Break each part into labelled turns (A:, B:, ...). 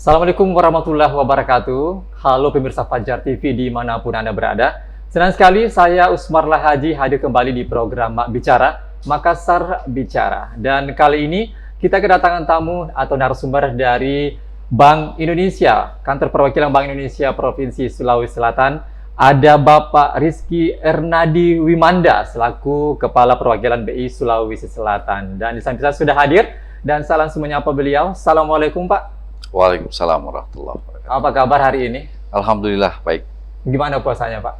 A: Assalamualaikum warahmatullahi wabarakatuh. Halo pemirsa Fajar TV dimanapun Anda berada. Senang sekali saya Usmarlah Haji hadir kembali di program Mak Bicara, Makassar Bicara. Dan kali ini kita kedatangan tamu atau narasumber dari Bank Indonesia, Kantor Perwakilan Bank Indonesia Provinsi Sulawesi Selatan. Ada Bapak Rizky Ernadi Wimanda selaku Kepala Perwakilan BI Sulawesi Selatan. Dan di samping saya sudah hadir dan saya langsung menyapa beliau. Assalamualaikum Pak.
B: Waalaikumsalam warahmatullahi wabarakatuh.
A: Apa kabar hari ini?
B: Alhamdulillah baik.
A: Gimana puasanya Pak?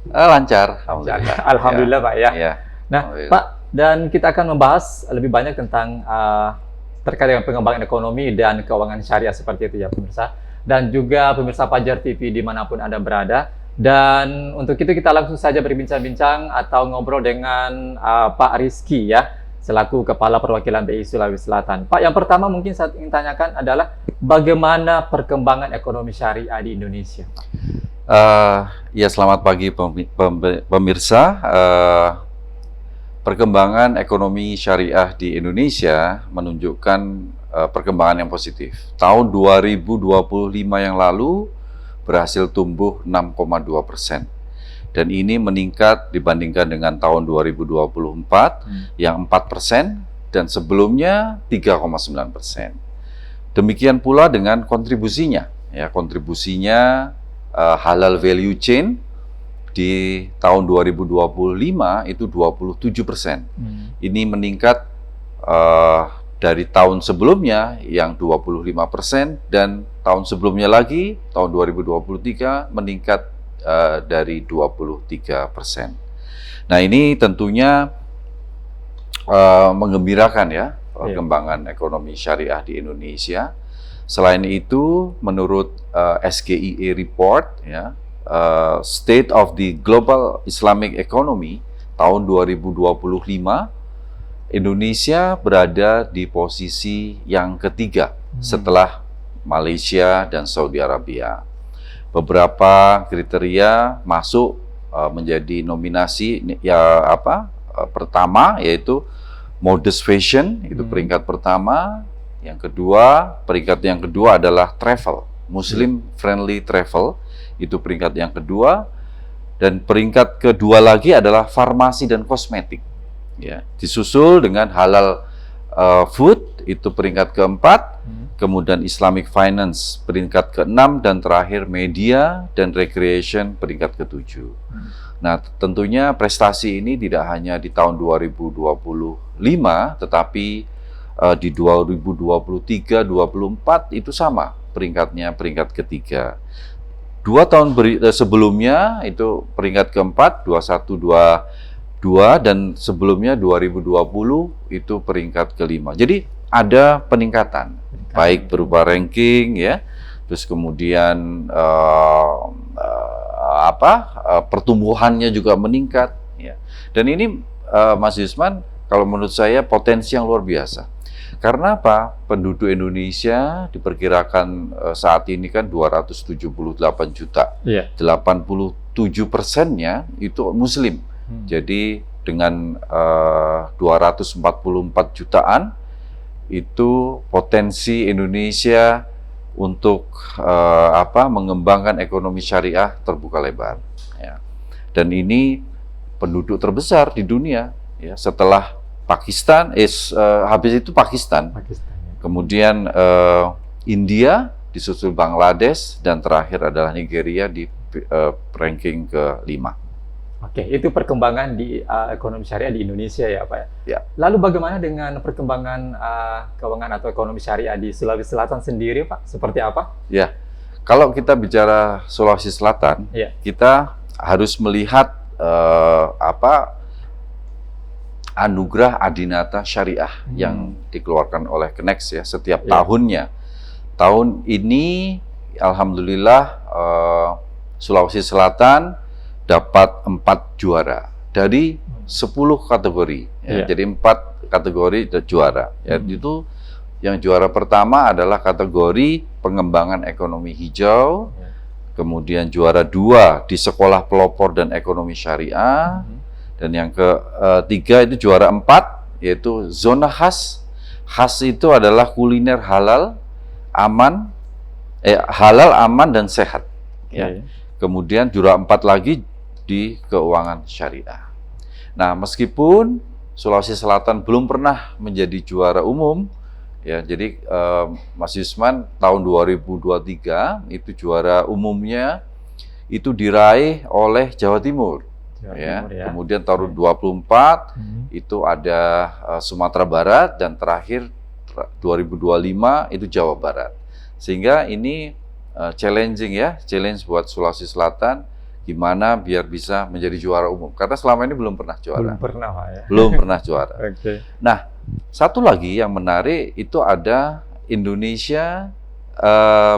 B: Lancar. Alhamdulillah.
A: Alhamdulillah Pak ya.
B: Ya.
A: Nah Pak, dan kita akan membahas lebih banyak tentang terkait dengan pengembangan ekonomi dan keuangan syariah seperti itu ya pemirsa. Dan juga pemirsa Fajar TV dimanapun Anda berada. Dan untuk itu kita langsung saja berbincang-bincang atau ngobrol dengan Pak Rizky ya, selaku Kepala Perwakilan BI Sulawesi Selatan. Pak, yang pertama mungkin saya ingin tanyakan adalah bagaimana perkembangan ekonomi syariah di Indonesia, Pak?
B: Ya, selamat pagi pemirsa. Perkembangan ekonomi syariah di Indonesia menunjukkan perkembangan yang positif. Tahun 2025 yang lalu berhasil tumbuh 6,2%. Dan ini meningkat dibandingkan dengan tahun 2024 yang 4% dan sebelumnya 3,9%. Demikian pula dengan kontribusinya. Ya, kontribusinya halal value chain di tahun 2025 itu 27%. Ini meningkat dari tahun sebelumnya yang 25% dan tahun sebelumnya lagi tahun 2023 meningkat dari 23%. Nah, ini tentunya menggembirakan ya perkembangan ekonomi syariah di Indonesia. Selain itu, menurut SGIE report ya, State of the Global Islamic Economy tahun 2025, Indonesia berada di posisi yang ketiga setelah Malaysia dan Saudi Arabia. Beberapa kriteria masuk menjadi nominasi pertama, yaitu modest fashion, itu peringkat pertama. Yang kedua, peringkat yang kedua adalah travel, Muslim friendly travel, itu peringkat yang kedua. Dan peringkat kedua lagi adalah farmasi dan kosmetik, ya, disusul dengan halal food, itu peringkat keempat. Kemudian Islamic Finance peringkat ke-6 dan terakhir media dan recreation peringkat ke-7. Nah, tentunya prestasi ini tidak hanya di tahun 2025 tetapi di 2023, 2024 itu sama peringkatnya, peringkat ketiga. 2 tahun sebelumnya itu peringkat keempat, 2122, dan sebelumnya 2020 itu peringkat kelima. Jadi ada peningkatan, baik berupa ranking ya, terus kemudian pertumbuhannya juga meningkat ya. Dan ini Mas Yusman, kalau menurut saya potensi yang luar biasa. Karena apa? Penduduk Indonesia diperkirakan saat ini kan 278 juta. 87%-nya itu Muslim. Jadi dengan 244 jutaan itu potensi Indonesia untuk mengembangkan ekonomi syariah terbuka lebar ya. Dan ini penduduk terbesar di dunia ya, setelah Pakistan, habis itu Pakistan ya. Kemudian India, disusul Bangladesh, dan terakhir adalah Nigeria di ranking ke-5.
A: Oke, itu perkembangan di ekonomi syariah di Indonesia ya Pak ya. Lalu bagaimana dengan perkembangan keuangan atau ekonomi syariah di Sulawesi Selatan sendiri Pak? Seperti apa?
B: Ya, kalau kita bicara Sulawesi Selatan, kita harus melihat anugerah Adinata Syariah yang dikeluarkan oleh Kenex ya setiap tahunnya. Tahun ini alhamdulillah Sulawesi Selatan dapat 4 juara dari 10 kategori ya. Jadi 4 kategori juara ya. Itu yang juara pertama adalah kategori pengembangan ekonomi hijau, kemudian juara 2 di sekolah pelopor dan ekonomi syariah, dan yang ketiga itu juara 4 yaitu zona khas. Khas itu adalah kuliner halal, aman, halal, aman dan sehat.
A: Oke.
B: Ya. Kemudian juara 4 lagi di keuangan syariah. Nah, meskipun Sulawesi Selatan belum pernah menjadi juara umum, ya, jadi Mas Yusman tahun 2023 itu juara umumnya itu diraih oleh Jawa Timur.
A: Jawa
B: Ya.
A: Timur ya.
B: Kemudian tahun 24
A: Hmm.
B: itu ada Sumatera Barat dan terakhir 2025 itu Jawa Barat. Sehingga ini challenging ya, challenge buat Sulawesi Selatan gimana biar bisa menjadi juara umum. Karena selama ini belum pernah juara.
A: Belum pernah Pak ya.
B: Belum pernah juara.
A: Oke.
B: Nah, satu lagi yang menarik itu ada Indonesia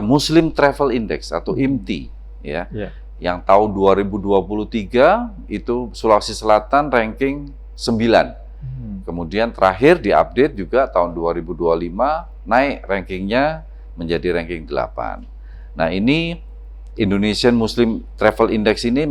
B: Muslim Travel Index atau IMTI ya.
A: Iya.
B: Yang tahun 2023 itu Sulawesi Selatan ranking 9. Kemudian terakhir diupdate juga tahun 2025 naik rankingnya menjadi ranking 8. Nah, ini Indonesian Muslim Travel Index ini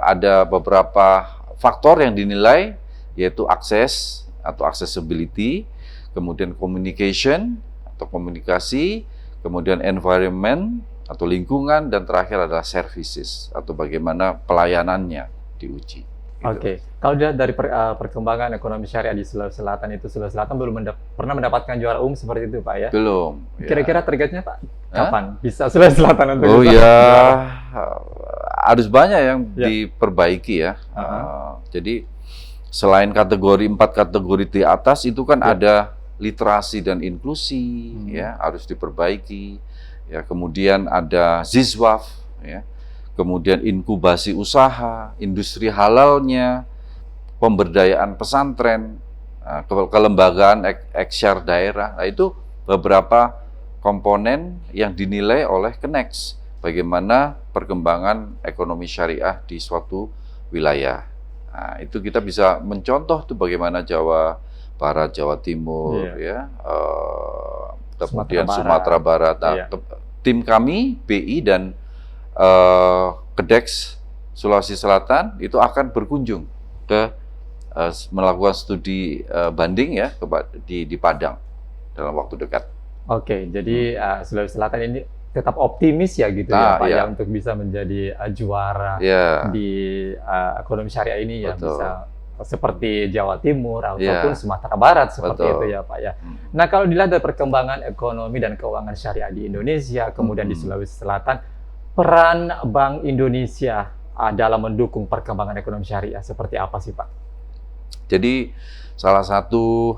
B: ada beberapa faktor yang dinilai, yaitu akses atau accessibility, kemudian communication atau komunikasi, kemudian environment atau lingkungan, dan terakhir adalah services atau bagaimana pelayanannya diuji.
A: Oke, kalau dilihat dari perkembangan ekonomi syariah di Sulawesi Selatan itu, Sulawesi Selatan belum pernah mendapatkan juara umum seperti itu, Pak ya?
B: Belum.
A: Kira-kira targetnya, Pak, kapan bisa Sulawesi Selatan untuk
B: Oh
A: bisa
B: ya,
A: juara?
B: harus banyak yang
A: Ya.
B: diperbaiki ya. Jadi selain kategori 4 kategori di atas itu kan ada literasi dan inklusi ya, harus diperbaiki. Ya, kemudian ada zizwaf ya. Kemudian inkubasi usaha, industri halalnya, pemberdayaan pesantren, kelembagaan eksyar daerah. Nah, itu beberapa komponen yang dinilai oleh Kenex. Bagaimana perkembangan ekonomi syariah di suatu wilayah. Nah, itu kita bisa mencontoh tuh bagaimana Jawa Barat, Jawa Timur, ya, kemudian Sumatera Barat. Nah, tim kami, BI dan Kedex Sulawesi Selatan itu akan berkunjung ke melakukan studi banding ya di Padang dalam waktu dekat.
A: Oke, jadi Sulawesi Selatan ini tetap optimis ya gitu ya Pak ya untuk bisa menjadi juara di ekonomi syariah ini ya, bisa seperti Jawa Timur ataupun Sumatera Barat seperti itu ya Pak ya. Nah, kalau dilihat dari perkembangan ekonomi dan keuangan syariah di Indonesia, kemudian di Sulawesi Selatan, peran Bank Indonesia dalam mendukung perkembangan ekonomi syariah seperti apa sih Pak?
B: Jadi salah satu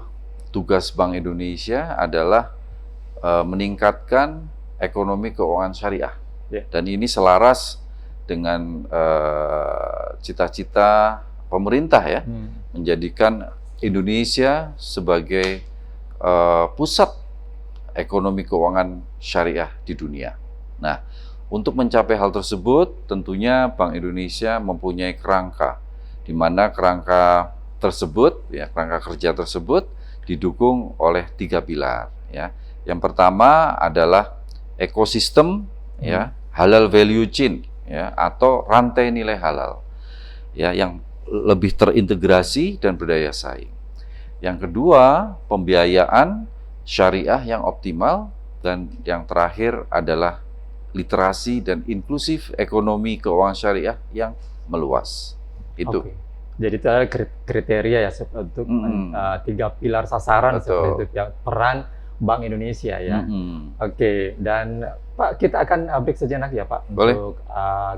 B: tugas Bank Indonesia adalah meningkatkan ekonomi keuangan syariah. Dan ini selaras dengan cita-cita pemerintah ya, menjadikan Indonesia sebagai pusat ekonomi keuangan syariah di dunia. Nah, untuk mencapai hal tersebut, tentunya Bank Indonesia mempunyai kerangka, di mana kerangka tersebut, ya, kerangka kerja tersebut didukung oleh 3 pilar. Ya. Yang pertama adalah ekosistem, ya, halal value chain, ya, atau rantai nilai halal, ya, yang lebih terintegrasi dan berdaya saing. Yang kedua, pembiayaan syariah yang optimal, dan yang terakhir adalah literasi dan inklusif ekonomi keuangan syariah yang meluas. Itu.
A: Jadi itu adalah kriteria ya untuk 3 pilar sasaran seperti itu ya, peran Bank Indonesia ya. Oke, dan Pak, kita akan break sejenak ya Pak.
B: Boleh.
A: Untuk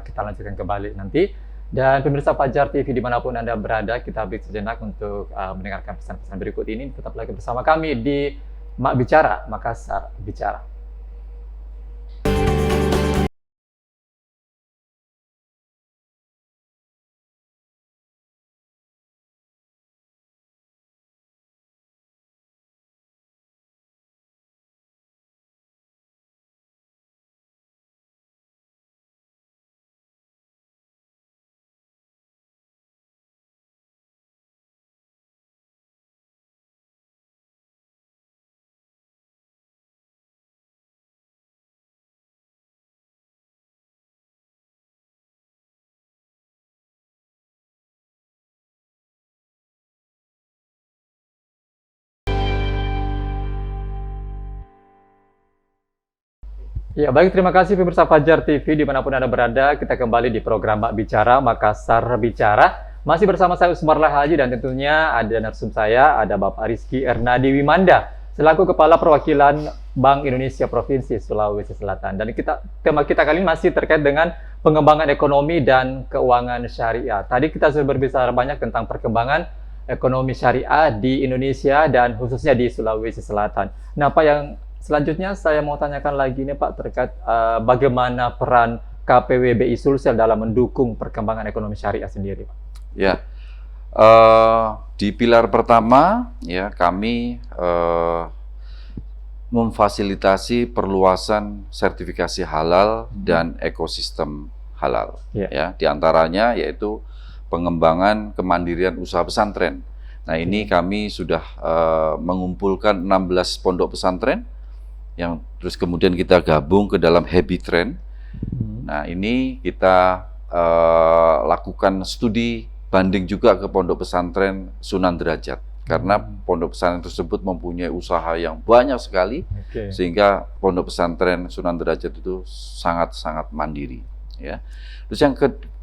A: kita lanjutkan kembali nanti. Dan pemirsa Fajar TV dimanapun Anda berada, kita break sejenak untuk mendengarkan pesan-pesan berikut ini. Tetap lagi bersama kami di Mak Bicara, Makassar Bicara. Ya, baik, terima kasih pemirsa Fajar TV dimanapun Anda berada. Kita kembali di program Mak Bicara, Makassar Bicara. Masih bersama saya Usmar Lahaji dan tentunya ada narsum saya, ada Bapak Rizky Ernadi Wimanda, selaku Kepala Perwakilan Bank Indonesia Provinsi Sulawesi Selatan. Dan tema kita kali ini masih terkait dengan pengembangan ekonomi dan keuangan syariah. Tadi kita sudah berbicara banyak tentang perkembangan ekonomi syariah di Indonesia dan khususnya di Sulawesi Selatan. Nah, Pak, yang selanjutnya saya mau tanyakan lagi nih Pak terkait bagaimana peran KPWBI Sulsel dalam mendukung perkembangan ekonomi syariah sendiri, Pak.
B: Ya, di pilar pertama ya kami memfasilitasi perluasan sertifikasi halal dan ekosistem halal. Ya, diantaranya yaitu pengembangan kemandirian usaha pesantren. Nah, ini kami sudah mengumpulkan 16 pondok pesantren yang terus kemudian kita gabung ke dalam Happy Trend. Nah, ini kita lakukan studi banding juga ke pondok pesantren Sunan Derajat karena pondok pesantren tersebut mempunyai usaha yang banyak sekali, sehingga pondok pesantren Sunan Derajat itu sangat-sangat mandiri. Ya. Terus yang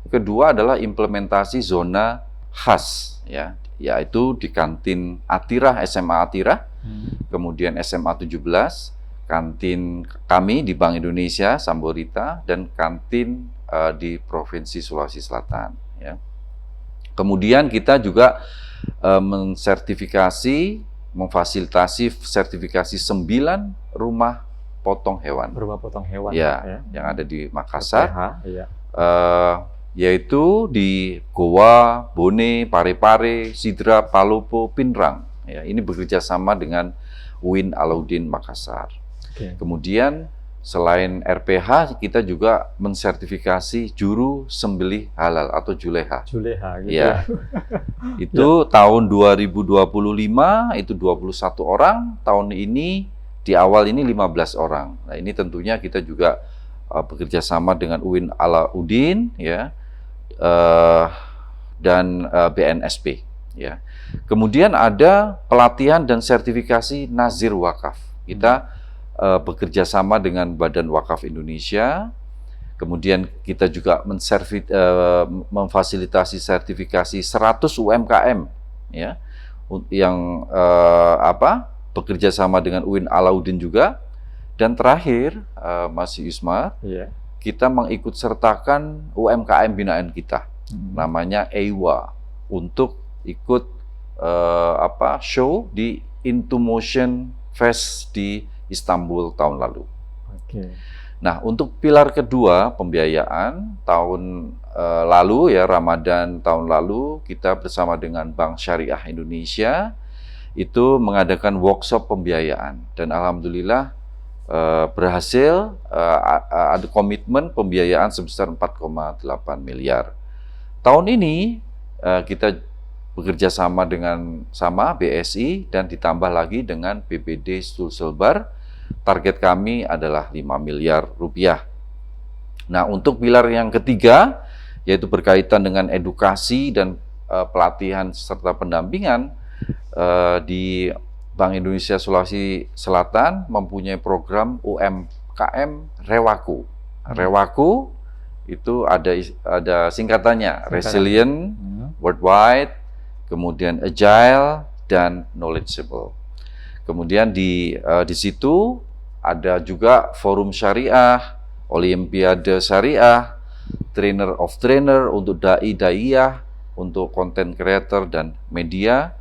B: kedua adalah implementasi zona khas, ya, yaitu di kantin Atirah, SMA Atirah, kemudian SMA 17. Kantin kami di Bank Indonesia, Samborita, dan kantin di Provinsi Sulawesi Selatan. Ya. Kemudian kita juga memfasilitasi sertifikasi 9 rumah potong hewan.
A: Rumah potong hewan.
B: Ya, yang ada di Makassar. Yaitu di Goa, Bone, Parepare, Sidra, Palopo, Pinrang. Ya, ini bekerja sama dengan UIN Alauddin Makassar. Kemudian selain RPH, kita juga mensertifikasi juru sembelih halal atau juleha. Juleha, gitu. Ya. Itu tahun 2025 itu 21 orang, tahun ini di awal ini 15 orang. Nah, ini tentunya kita juga bekerja sama dengan UIN Alauddin, ya, dan BNSP. Ya. Kemudian ada pelatihan dan sertifikasi Nazir Wakaf. Kita bekerja sama dengan Badan Wakaf Indonesia. Kemudian kita juga memfasilitasi sertifikasi 100 UMKM, ya, yang bekerja sama dengan UIN Alauddin juga. Dan terakhir, Mas Yusmar, kita mengikut sertakan UMKM binaan kita, namanya EIWA, untuk ikut show di Into Motion Fest di Istanbul tahun lalu. Nah, untuk pilar kedua pembiayaan tahun lalu, ya, Ramadan tahun lalu, kita bersama dengan Bank Syariah Indonesia itu mengadakan workshop pembiayaan, dan alhamdulillah berhasil, ada komitmen pembiayaan sebesar 4,8 miliar. Tahun ini kita bekerja sama dengan BSI dan ditambah lagi dengan BPD Sulselbar. Target kami adalah 5 miliar rupiah. Nah, untuk pilar yang ketiga, yaitu berkaitan dengan edukasi dan pelatihan serta pendampingan, di Bank Indonesia Sulawesi Selatan mempunyai program UMKM Rewaku. Rewaku itu ada singkatannya, Resilient, Worldwide, kemudian Agile, dan Knowledgeable. Kemudian di situ ada juga forum syariah, olimpiade syariah, trainer of trainer untuk daiyah, untuk content creator dan media,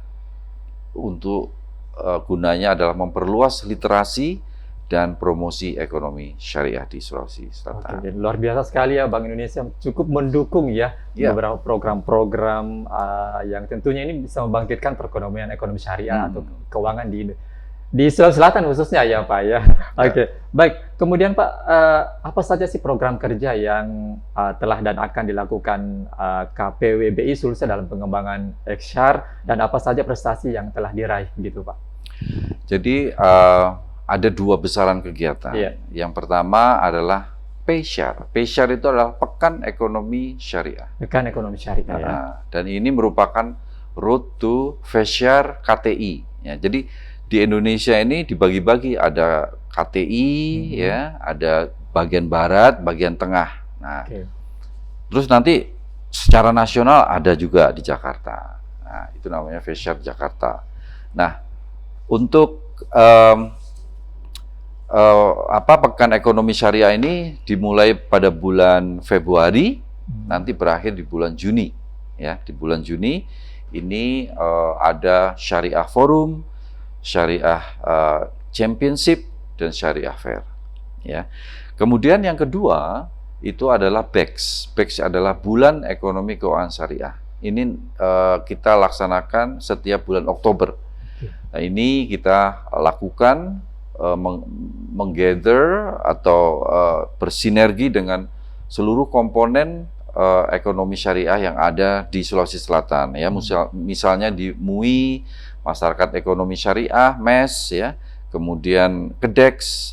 B: untuk gunanya adalah memperluas literasi dan promosi ekonomi syariah di Sulawesi Selatan.
A: Luar biasa sekali ya, Bank Indonesia cukup mendukung ya beberapa program-program yang tentunya ini bisa membangkitkan perekonomian ekonomi syariah atau keuangan di Sulawesi Selatan khususnya ya Pak ya. Baik. Kemudian Pak, apa saja sih program kerja yang telah dan akan dilakukan KPWBI Sulsel dalam pengembangan Eksyar, dan apa saja prestasi yang telah diraih gitu Pak?
B: Jadi ada 2 besaran kegiatan. Yang pertama adalah PESYAR. PESYAR itu adalah Pekan Ekonomi Syariah.
A: Pekan Ekonomi Syariah. Ya.
B: Dan ini merupakan Road to PESYAR KTI. Ya, jadi di Indonesia ini dibagi-bagi, ada KTI, ya, ada bagian barat, bagian tengah. Nah,
A: Oke.
B: terus nanti secara nasional ada juga di Jakarta. Nah, itu namanya Fair Jakarta. Nah, untuk Pekan Ekonomi Syariah ini dimulai pada bulan Februari, nanti berakhir di bulan Juni. Ya, di bulan Juni ini ada Syariah Forum, Syariah Championship, dan Syariah Fair. Ya. Kemudian yang kedua itu adalah BEX. BEX adalah Bulan Ekonomi Keuangan Syariah. Ini kita laksanakan setiap bulan Oktober. Nah, ini kita lakukan menggather atau bersinergi dengan seluruh komponen ekonomi syariah yang ada di Sulawesi Selatan. Ya, misalnya di MUI, Masyarakat Ekonomi Syariah, MES, ya, kemudian KEDEX,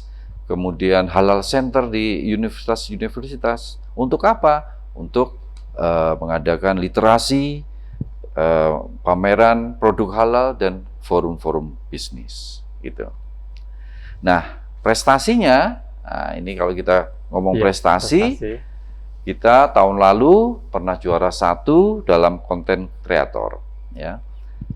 B: kemudian Halal Center di universitas-universitas. Untuk apa? Untuk mengadakan literasi, pameran produk halal, dan forum-forum bisnis. Gitu. Nah, prestasinya, ini kalau kita ngomong prestasi, kita tahun lalu pernah juara 1 dalam konten kreator. Ya.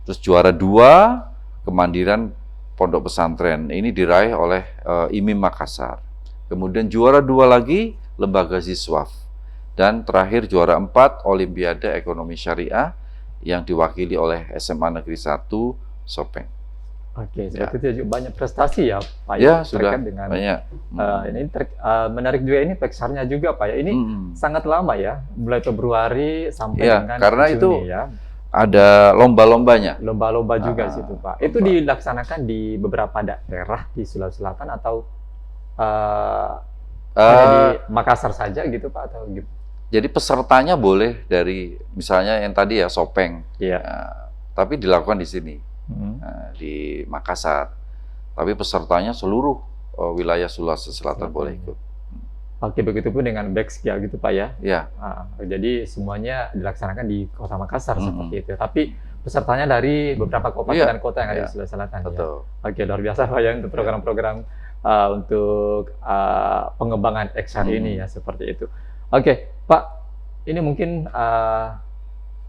B: Terus juara 2 kemandiran pondok pesantren, ini diraih oleh IMIM Makassar. Kemudian juara 2 lagi lembaga Ziswaf. Dan terakhir juara 4 Olimpiade Ekonomi Syariah yang diwakili oleh SMA Negeri 1 Sopeng.
A: Oke, seperti itu juga banyak prestasi ya Pak.
B: Ya, sudah
A: dengan,
B: banyak.
A: Ini menarik juga ini PEXAR-nya juga Pak ya. Ini sangat lama ya, mulai Februari sampai dengan
B: karena
A: Juni
B: itu
A: ya.
B: Ada lomba-lombanya.
A: Lomba-lomba juga situ Pak. Itu dilaksanakan di beberapa daerah di Sulawesi Selatan atau hanya di Makassar saja gitu Pak atau gitu?
B: Jadi pesertanya boleh dari misalnya yang tadi ya Sopeng, tapi dilakukan di sini. Di Makassar, tapi pesertanya seluruh wilayah Sulawesi Selatan boleh ikut.
A: Oke, begitu pun dengan BEX ya gitu Pak ya?
B: Ya.
A: Jadi semuanya dilaksanakan di Kota Makassar seperti itu. Tapi pesertanya dari beberapa kabupaten dan kota yang ada di Sulawesi Selatan.
B: Betul.
A: Ya? Oke, luar biasa Pak ya untuk program-program untuk pengembangan XR ini ya seperti itu. Oke, Pak, ini mungkin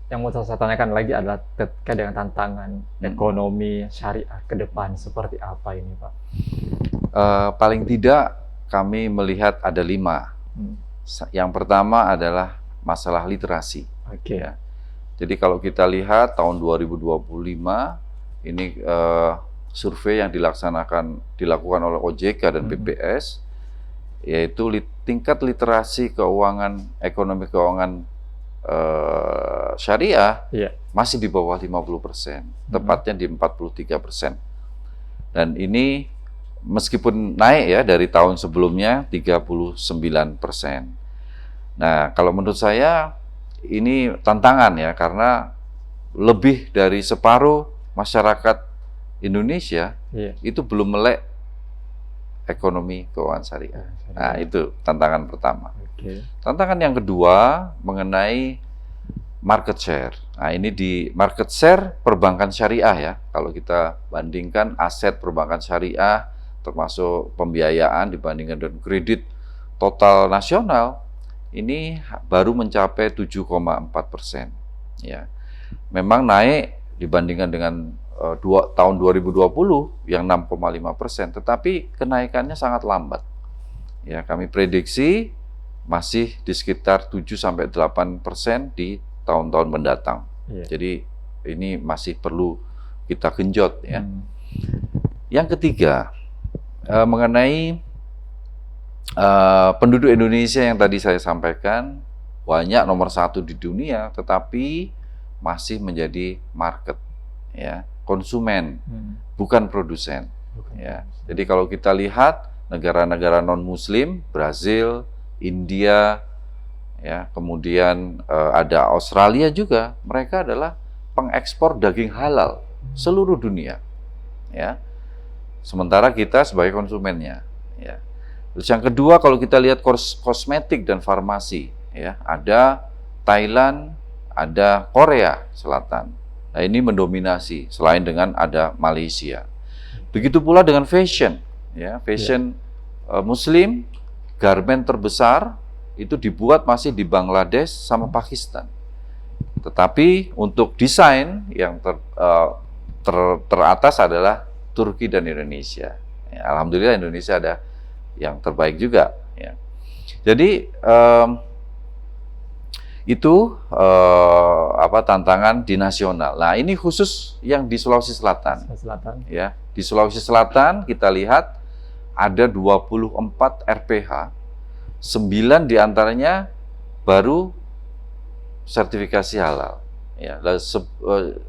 A: yang mau saya tanyakan lagi adalah terkait dengan tantangan ekonomi syariah ke depan seperti apa ini Pak?
B: Paling tidak kami melihat ada 5. Yang pertama adalah masalah literasi.
A: Oke.
B: Ya. Jadi kalau kita lihat tahun 2025 ini survei yang dilakukan oleh OJK dan BPS, yaitu tingkat literasi ekonomi keuangan syariah masih di bawah 50%, tepatnya di 43%. Dan ini meskipun naik ya dari tahun sebelumnya 39%. Nah, kalau menurut saya ini tantangan ya, karena lebih dari separuh masyarakat Indonesia itu belum melek ekonomi keuangan syariah. Nah, itu tantangan pertama. Tantangan yang kedua mengenai market share. Nah, ini di market share perbankan syariah ya. Kalau kita bandingkan aset perbankan syariah termasuk pembiayaan dibandingkan dengan kredit total nasional, ini baru mencapai 7,4%. Ya. Memang naik dibandingkan dengan tahun 2020 yang 6,5%, tetapi kenaikannya sangat lambat. Ya, kami prediksi masih di sekitar 7-8% di tahun-tahun mendatang. Jadi ini masih perlu kita genjot ya. Yang ketiga mengenai penduduk Indonesia yang tadi saya sampaikan, banyak nomor 1 di dunia, tetapi masih menjadi market ya, konsumen, bukan produsen. Ya. Jadi kalau kita lihat negara-negara non-Muslim, Brazil, India, ya, kemudian ada Australia juga, mereka adalah pengekspor daging halal seluruh dunia, ya. Sementara kita sebagai konsumennya, ya. Terus yang kedua, kalau kita lihat kosmetik dan farmasi, ya, ada Thailand, ada Korea Selatan. Nah, ini mendominasi, selain dengan ada Malaysia. Begitu pula dengan fashion, ya, fashion Muslim garmen terbesar itu dibuat masih di Bangladesh sama Pakistan. Tetapi untuk desain yang teratas adalah Turki dan Indonesia. Ya, alhamdulillah Indonesia ada yang terbaik juga. Ya. Jadi itu tantangan di nasional. Nah, ini khusus yang di Sulawesi Selatan. Ya, di Sulawesi Selatan kita lihat ada 24 RPH, 9 diantaranya baru sertifikasi halal. Ya,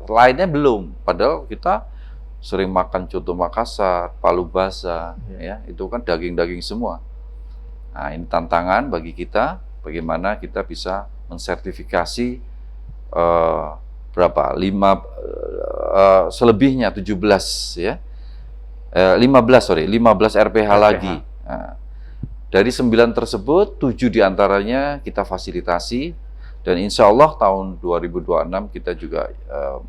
B: lainnya belum. Padahal kita sering makan coto Makassar, palu basah, ya, itu kan daging-daging semua. Nah, ini tantangan bagi kita, bagaimana kita bisa mensertifikasi selebihnya 17 ya. 15 RPH lagi. Nah, dari 9 tersebut, 7 diantaranya kita fasilitasi, dan insya Allah tahun 2026 kita juga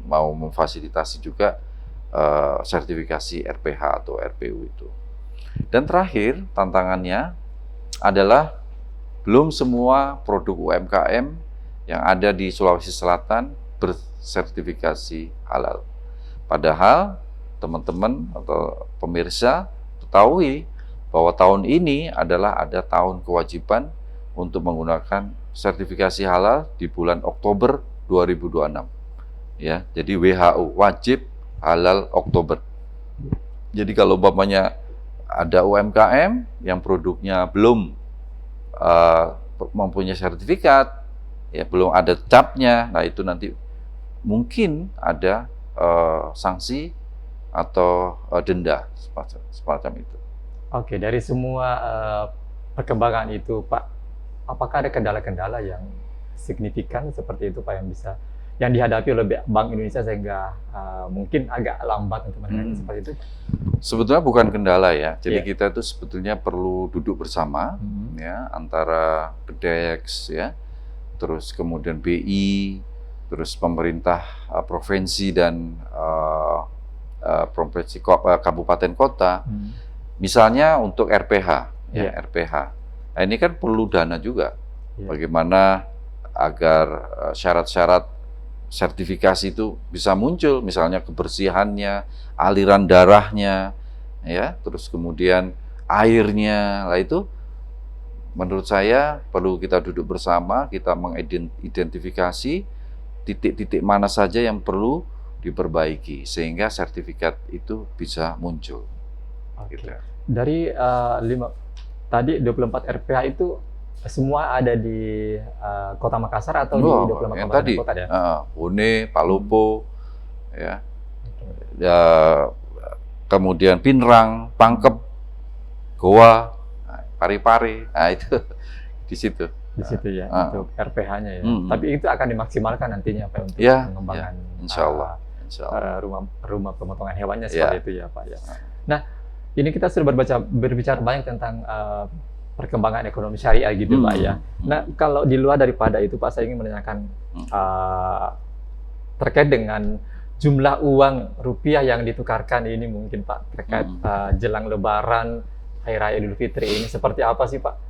B: mau memfasilitasi juga sertifikasi RPH atau RPU itu. Dan terakhir, tantangannya adalah belum semua produk UMKM yang ada di Sulawesi Selatan bersertifikasi halal. Padahal teman-teman atau pemirsa ketahui bahwa tahun ini adalah ada tahun kewajiban untuk menggunakan sertifikasi halal di bulan Oktober 2026. Ya, jadi WHO wajib halal Oktober. Jadi kalau umpamanya ada UMKM yang produknya belum mempunyai sertifikat, ya belum ada capnya, nah itu nanti mungkin ada sanksi atau denda semacam itu.
A: Oke, dari semua perkembangan itu, Pak, apakah ada kendala-kendala yang signifikan seperti itu, Pak, yang dihadapi oleh Bank Indonesia sehingga mungkin agak lambat untuk menangani seperti itu?
B: Sebetulnya bukan kendala ya. Jadi kita itu sebetulnya perlu duduk bersama ya, antara Kedex ya, terus kemudian BI, terus pemerintah provinsi dan provinsi kabupaten kota. Misalnya untuk RPH ya, RPH. Nah, ini kan perlu dana juga. Bagaimana agar syarat-syarat sertifikasi itu bisa muncul, misalnya kebersihannya, aliran darahnya, ya, terus kemudian airnya. Lah itu menurut saya perlu kita duduk bersama, kita mengidentifikasi titik-titik mana saja yang perlu diperbaiki sehingga sertifikat itu bisa muncul.
A: Oke.
B: Gitu.
A: Dari 24 RPH itu semua ada di Kota Makassar atau di 24 kabupaten kota ya?
B: Bone, Palopo, ya, kemudian Pinrang, Pangkep, Goa, Parepare, nah itu di situ.
A: Di situ ya, untuk RPH-nya ya. Tapi itu akan dimaksimalkan nantinya Pak untuk pengembangan
B: insya Allah.
A: rumah pemotongan hewannya seperti itu ya Pak ya. Nah, ini kita sudah berbicara banyak tentang perkembangan ekonomi syariah gitu Pak ya. Nah, kalau di luar daripada itu Pak, saya ingin menanyakan terkait dengan jumlah uang rupiah yang ditukarkan ini mungkin Pak, terkait jelang Lebaran, Hari Raya Idul Fitri ini, seperti apa sih Pak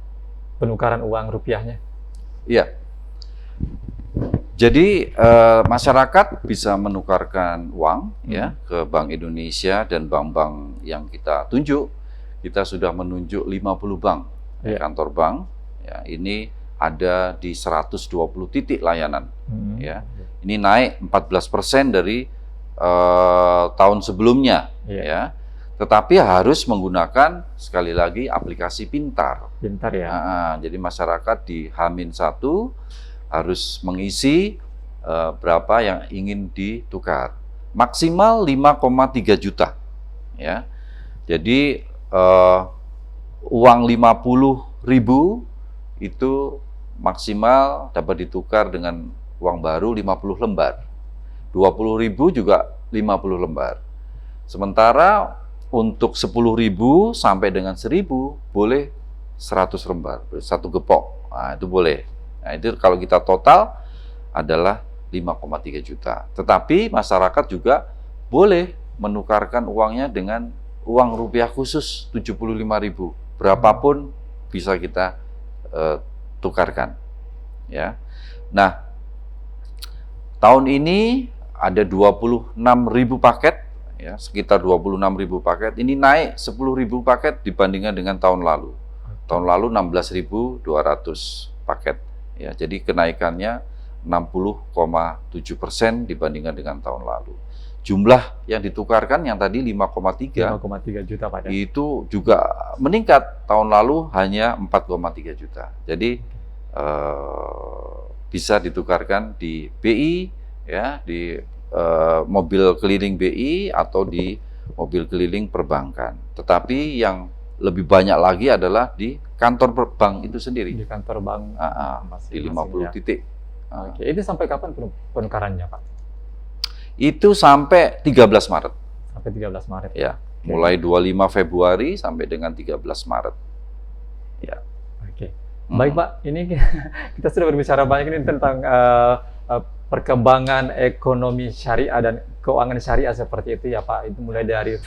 A: penukaran uang rupiahnya?
B: Iya. Jadi masyarakat bisa menukarkan uang ya ke Bank Indonesia dan bank-bank yang kita tunjuk. Kita sudah menunjuk 50 bank. Kantor bank ya, ini ada di 120 titik layanan ya. Ini naik 14% dari tahun sebelumnya ya. Tetapi harus menggunakan sekali lagi aplikasi pintar ya. Jadi masyarakat di H-1 harus mengisi berapa yang ingin ditukar, maksimal 5,3 juta ya. Jadi uang 50.000 itu maksimal dapat ditukar dengan uang baru 50 lembar. 20.000 juga 50 lembar. Sementara untuk 10.000 sampai dengan 1.000 boleh 100 lembar, satu gepok. Nah, itu boleh. Nah, itu kalau kita total adalah 5,3 juta. Tetapi masyarakat juga boleh menukarkan uangnya dengan uang rupiah khusus 75.000. Berapapun bisa kita tukarkan. Ya. Nah, tahun ini ada 26.000 paket, ya, sekitar 26.000 paket. Ini naik 10.000 paket dibandingkan dengan tahun lalu. Tahun lalu 16.200 paket. Ya, jadi kenaikannya 60,7% dibandingkan dengan tahun lalu. Jumlah yang ditukarkan yang tadi 5,3
A: juta Pak.
B: Itu juga meningkat. Tahun lalu hanya 4,3 juta. Jadi bisa ditukarkan di BI, ya, di mobil keliling BI atau di mobil keliling perbankan. Tetapi yang lebih banyak lagi adalah di kantor bank itu sendiri.
A: Di kantor bank
B: di 50
A: ya.
B: titik.
A: Oke, itu sampai kapan penukarannya, Pak?
B: Itu sampai 13 Maret.
A: Sampai 13 Maret.
B: Ya, mulai 25 Februari sampai dengan 13 Maret. Ya.
A: Oke. Baik, Pak. Ini kita sudah berbicara banyak ini tentang perkembangan ekonomi syariah dan keuangan syariah seperti itu ya Pak. Itu mulai dari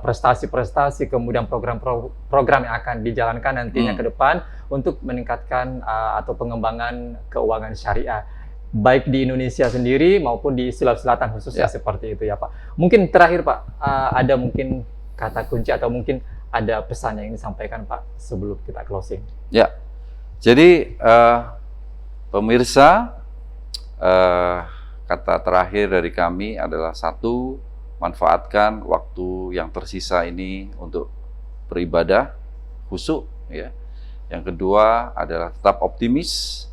A: prestasi-prestasi, kemudian program yang akan dijalankan nantinya ke depan untuk meningkatkan atau pengembangan keuangan syariah, baik di Indonesia sendiri maupun di Sulawesi Selatan khususnya seperti itu ya Pak. Mungkin terakhir Pak, ada mungkin kata kunci atau mungkin ada pesan yang disampaikan Pak sebelum kita closing.
B: Ya, jadi pemirsa, kata terakhir dari kami adalah satu, manfaatkan waktu yang tersisa ini untuk beribadah khusyuk, ya. Yang kedua adalah tetap optimis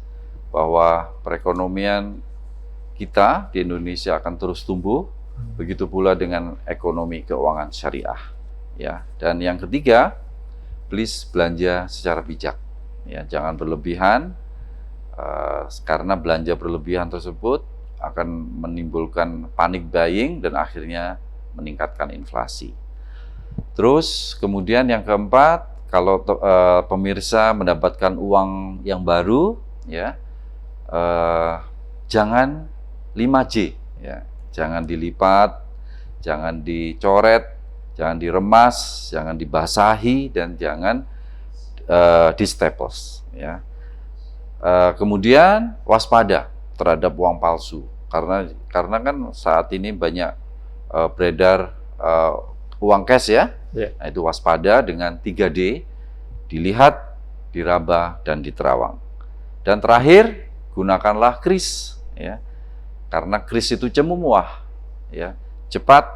B: bahwa perekonomian kita di Indonesia akan terus tumbuh, begitu pula dengan ekonomi keuangan syariah, ya. Dan yang ketiga, please belanja secara bijak, ya, jangan berlebihan. Karena belanja berlebihan tersebut akan menimbulkan panic buying dan akhirnya meningkatkan inflasi. Terus kemudian yang keempat, kalau pemirsa mendapatkan uang yang baru, ya, jangan 5J, ya, jangan dilipat, jangan dicoret, jangan diremas, jangan dibasahi, dan jangan di-staples, ya. Kemudian waspada terhadap uang palsu, karena kan saat ini banyak beredar uang cash, ya. Nah, itu waspada dengan 3D, dilihat, diraba, dan diterawang. Dan terakhir, gunakanlah kris, ya, karena kris itu cemumuah, ya, cepat,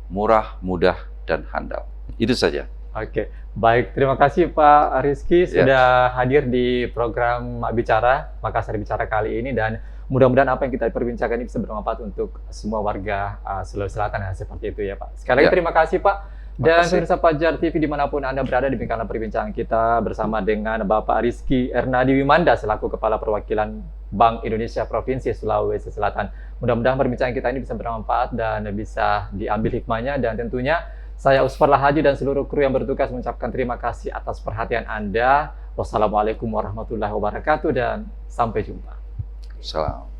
B: murah, mudah, dan handal. Itu saja.
A: Oke, baik. Terima kasih Pak Rizky sudah hadir di program Bicara, Makassar Bicara kali ini, dan mudah-mudahan apa yang kita perbincangkan ini bisa bermanfaat untuk semua warga Sulawesi Selatan, ya, seperti itu ya Pak. Sekali lagi terima kasih Pak. Dan pemirsa Fajar TV dimanapun Anda berada, demikianlah perbincangan kita bersama dengan Bapak Rizky Ernadi Wimanda selaku Kepala Perwakilan Bank Indonesia Provinsi Sulawesi Selatan. Mudah-mudahan perbincangan kita ini bisa bermanfaat dan bisa diambil hikmahnya, dan tentunya saya Usmarlah Haji dan seluruh kru yang bertugas mengucapkan terima kasih atas perhatian Anda. Wassalamualaikum warahmatullahi wabarakatuh dan sampai jumpa.
B: Salam.